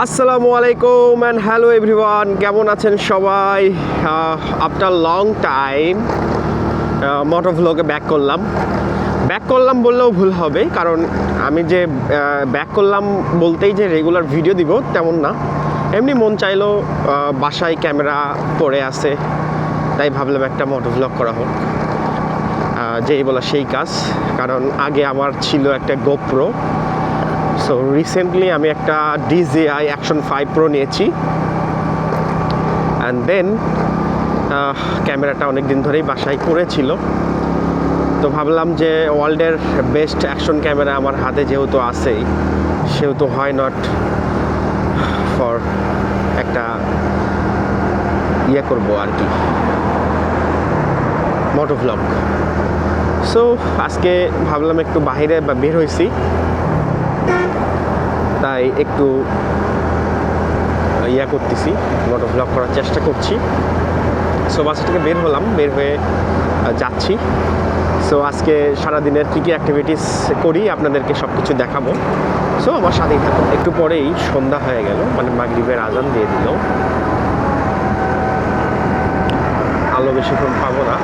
আসসালামু আলাইকুম and hello everyone, কেমন আছেন সবাই? আফটার লং টাইম মোটো ভ্লগে ব্যাক করলাম বললেও ভুল হবে, কারণ আমি যে ব্যাক করলাম বলতেই যে রেগুলার ভিডিও দিব তেমন না। এমনি মন চাইলো, বাসায় ক্যামেরা পড়ে আছে, তাই ভাবলাম একটা মোটো ভ্লগ করা হোক। যেই বলা সেই কাজ, কারণ আগে আমার ছিল একটা গোপ্রো। সো রিসেন্টলি আমি একটা DJI Action 5 Pro নিয়েছি, অ্যান্ড দেন ক্যামেরাটা অনেক দিন ধরেই বাসায় পড়েছিল। তো ভাবলাম যে ওয়ার্ল্ডের বেস্ট অ্যাকশন ক্যামেরা আমার হাতে যেহেতু আছেই, সেহেতু হয় নট ফর একটা করবো আর কি, মোটো ভ্লগ। সো আজকে ভাবলাম একটু বাইরে বের হয়েছি, তাই একটু করতেছি, মোটো ভ্লগ করার চেষ্টা করছি। সো বাসা থেকে বের হয়ে যাচ্ছি। সো আজকে সারাদিনের কী কী অ্যাক্টিভিটিস করি আপনাদেরকে সব কিছু দেখাবো। সো আমার সাথেই থাকুন। একটু পরেই সন্ধ্যা হয়ে গেল, মানে মাগরিবের আজান দিয়ে দিল। আলো বেশিক্ষণ পাবো না।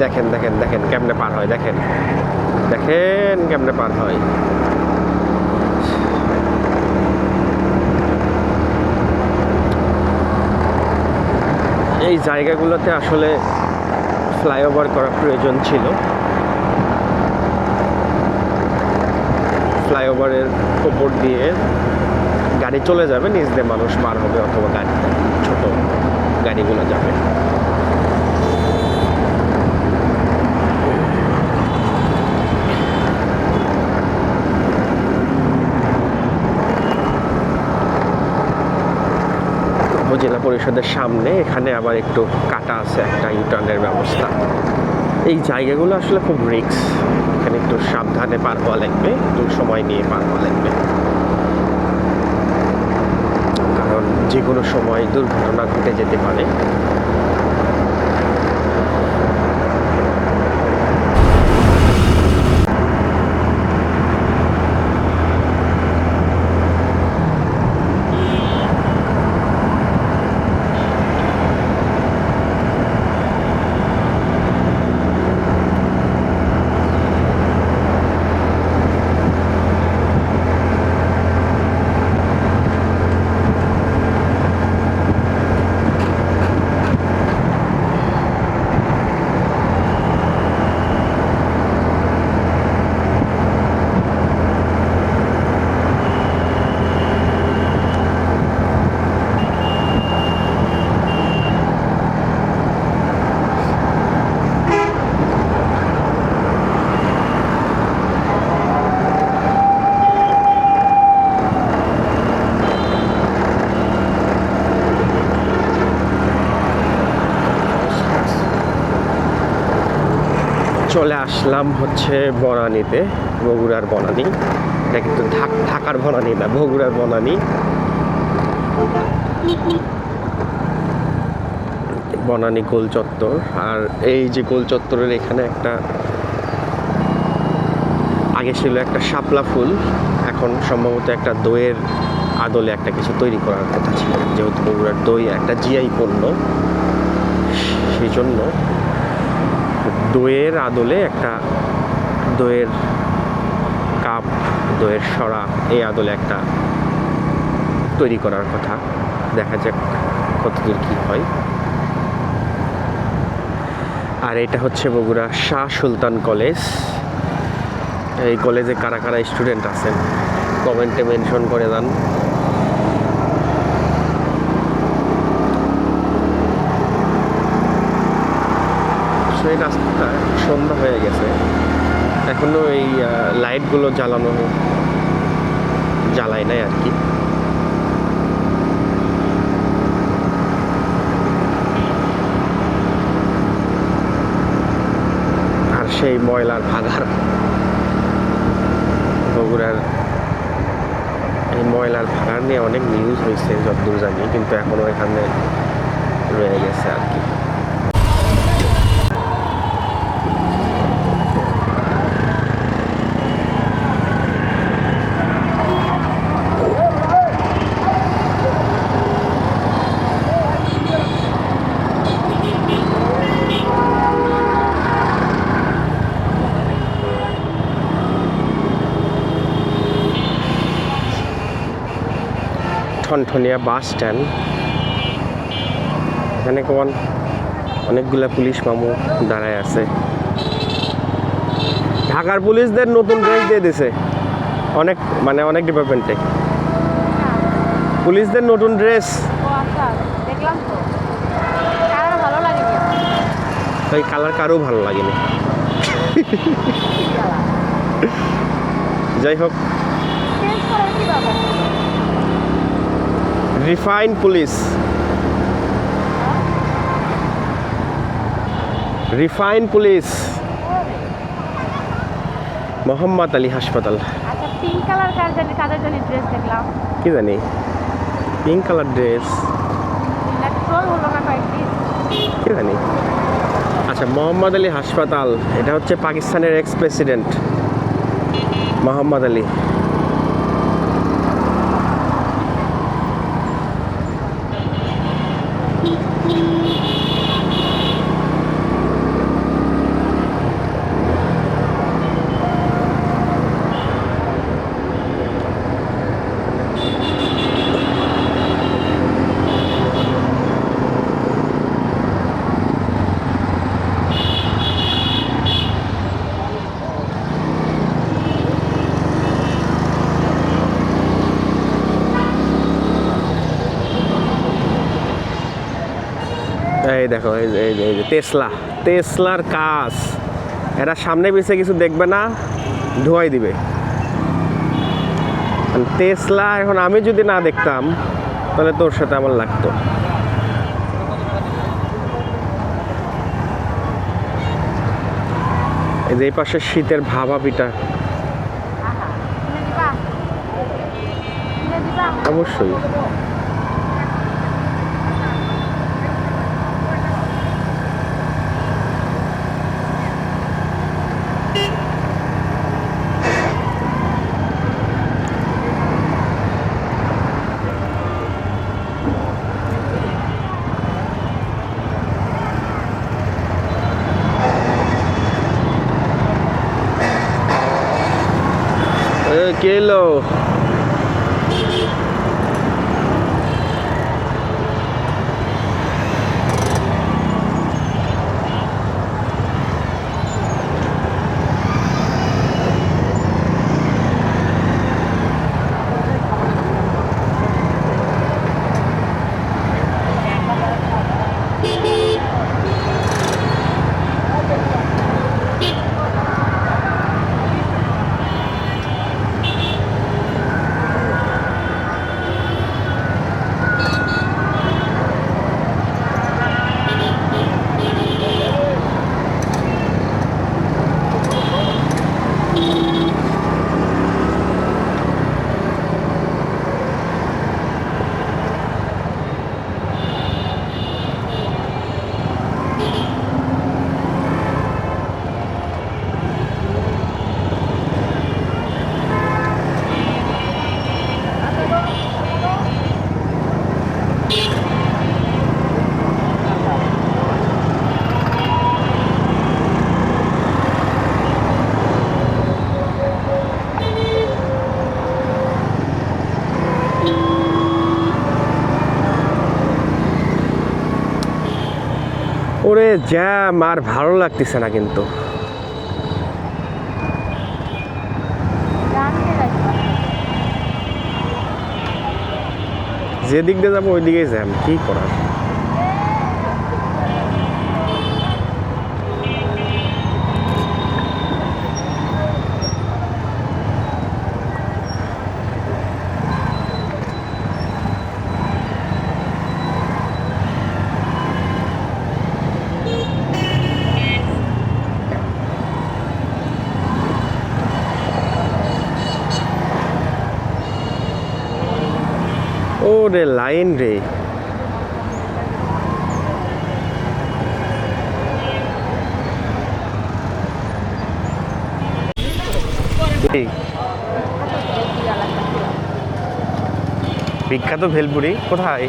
দেখেন দেখেন দেখেন কেমনে পার হয়, দেখেন কেমনে পার হয়। এই জায়গাগুলোতে আসলে ফ্লাইওভার করা প্রয়োজন ছিল। ফ্লাইওভারের উপর দিয়ে গাড়ি চলে যাবে, নিচ দিয়ে মানুষ পার হবে, অথবা গাড়ি ছোট গাড়িগুলো যাবে। জেলা পরিষদের সামনে এখানে আবার একটু কাটা আছে একটা ইউটার্নের ব্যবস্থা। এই জায়গাগুলো আসলে খুব রিস্ক, এখানে একটু সাবধানে পার হওয়া লাগবে, একটু সময় নিয়ে পার হওয়া লাগবে, কারণ যে কোনো সময় দুর্ঘটনা ঘটে যেতে পারে। চলে আসলাম হচ্ছে বনানীতে, বগুড়ার বনানী। এটা কিন্তু ঢাকার বনানী না, বগুড়ার বনানী। বনানী গোল চত্বর। আর এই যে গোল চত্বরের এখানে একটা আগে ছিল একটা শাপলা ফুল, এখন সম্ভবত একটা দইয়ের আদলে একটা কিছু তৈরি করার কথা ছিল, যেহেতু বগুড়ার দই একটা জিআই পণ্য, সেই জন্য দইয়ের আদলে একটা দইয়ের কাপ, দইয়ের সরা, এই আদলে একটা তৈরি করার কথা। দেখা যাক কতদূর কী হয়। আর এটা হচ্ছে বগুড়া শাহ সুলতান কলেজ। এই কলেজে কারা কারা স্টুডেন্ট আছেন কমেন্টে মেনশন করে দেন। এই রাস্তাটা সন্ধ্যা হয়ে গেছে, এখনো এই লাইটগুলো জ্বালায় নাই আর কি। আর সেই ময়লার ভাগার বগুড়ার এই ময়লার ভাড়া নিয়ে অনেক নিউজ হয়েছে যতদূর জানি, কিন্তু এখনো এখানে রয়ে গেছে আর কি। ঠনঠনিয়া বাস স্ট্যান্ড, এখানে অনেকগুলা পুলিশ মামু দাঁড়ায় আছে। ঢাকার পুলিশদের নতুন ড্রেস দিয়ে দিছে অনেক, মানে অনেক ডিপার্টমেন্টে পুলিশদের নতুন ড্রেস। দেখলাম তো, কারো ভালো লাগেনি। ওই কালার কারো ভালো লাগেনি। যাই হোক, চেঞ্জ করার কি ব্যাপার? Refine police, refine police, Mohammad Ali হাসপাতাল। আচ্ছা, পিঙ্ক কালার কাদের জন্য ড্রেস দেখলাম? কি জানি, পিঙ্ক কালার ড্রেস, ট্রোল হলো না কয়েকদিন। কি জানি। আচ্ছা, মোহাম্মদ আলী হাসপাতাল, এটা হচ্ছে পাকিস্তানের এক্স প্রেসিডেন্ট মোহাম্মদ আলী। এই দেখো, এই যে টেসলার কাজ, এরা সামনে পিছিয়ে কিছু দেখবে না, ধোয়াই দিবে। টেসলা এখন আমি যদি না দেখতাম তাহলে তোর সাথে আমার লাগতো। এই যে এই পাশে শীতের ভাবা পিঠা, অবশ্যই। কে এলো? ওরে জ্যাম, আর ভালো লাগতেছে না কিন্তু। যেদিক দিয়ে যাবো ওই দিকেই জ্যাম, কি করার। রে, লাইন রে। এই বিখ্যাত ভেলপুরি কোথায়?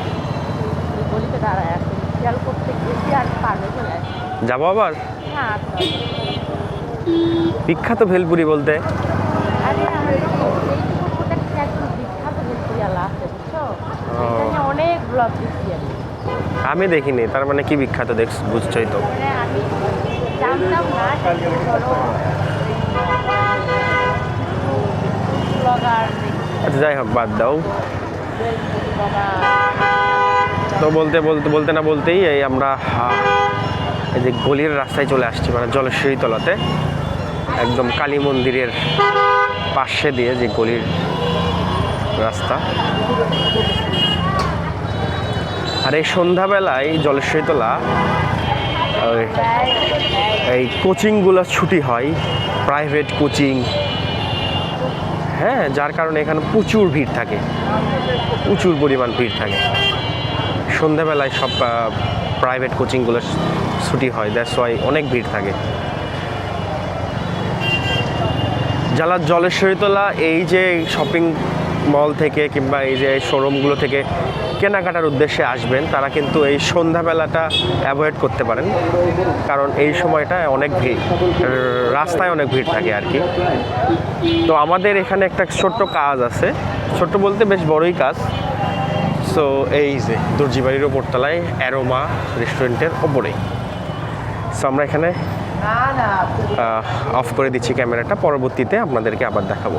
গলিতে দাঁড়ায় আছে খেয়াল করতে গেছি আর পারবে চলে আসে যাবো আবার? হ্যাঁ বিখ্যাত ভেলপুরি বলতে আরে আমার এইটুকু একটা একদম বিখ্যাত ভেলপুরিয়ালা আছে বুঝছো? এখানে অনেক ব্লগ দেখছি আমি। আমি দেখিনি, তার মানে কি বিখ্যাত দেখ বুঝছই তো। মানে আমি জানতাম না কিন্তু ধরো ব্লগার আচ্ছা যাই হোক, বাদ দাও। ব্লগার তো বলতে বলতে বলতে না বলতেই এই আমরা এই যে গলির রাস্তায় চলে আসছি, মানে জলেশ্বরী তলাতে, একদম কালী মন্দিরের পাশে দিয়ে যে গলির রাস্তা। আর এই সন্ধ্যাবেলায় জলেশ্বরী তলা এই কোচিংগুলো ছুটি হয়, প্রাইভেট কোচিং, হ্যাঁ, যার কারণে এখানে প্রচুর ভিড় থাকে, প্রচুর পরিমাণ ভিড় থাকে সন্ধ্যাবেলায়। সব প্রাইভেট কোচিংগুলো ছুটি হয়, দ্যাটস ওয়াই অনেক ভিড় থাকে। যারা জলেশ্বরীতলা এই যে শপিং মল থেকে কিংবা এই যে শোরুমগুলো থেকে কেনাকাটার উদ্দেশ্যে আসবেন, তারা কিন্তু এই সন্ধ্যাবেলাটা অ্যাভয়েড করতে পারেন, কারণ এই সময়টা অনেক ভিড়, রাস্তায় অনেক ভিড় থাকে আর কি। তো আমাদের এখানে একটা ছোট্ট কাজ আছে, ছোট্ট বলতে বেশ বড়ই কাজ। সো এই যে দর্জিবাড়ির ওপরতলায় অ্যারোমা রেস্টুরেন্টের ওপরেই। সো আমরা এখানে অফ করে দিচ্ছি ক্যামেরাটা, পরবর্তীতে আপনাদেরকে আবার দেখাবো।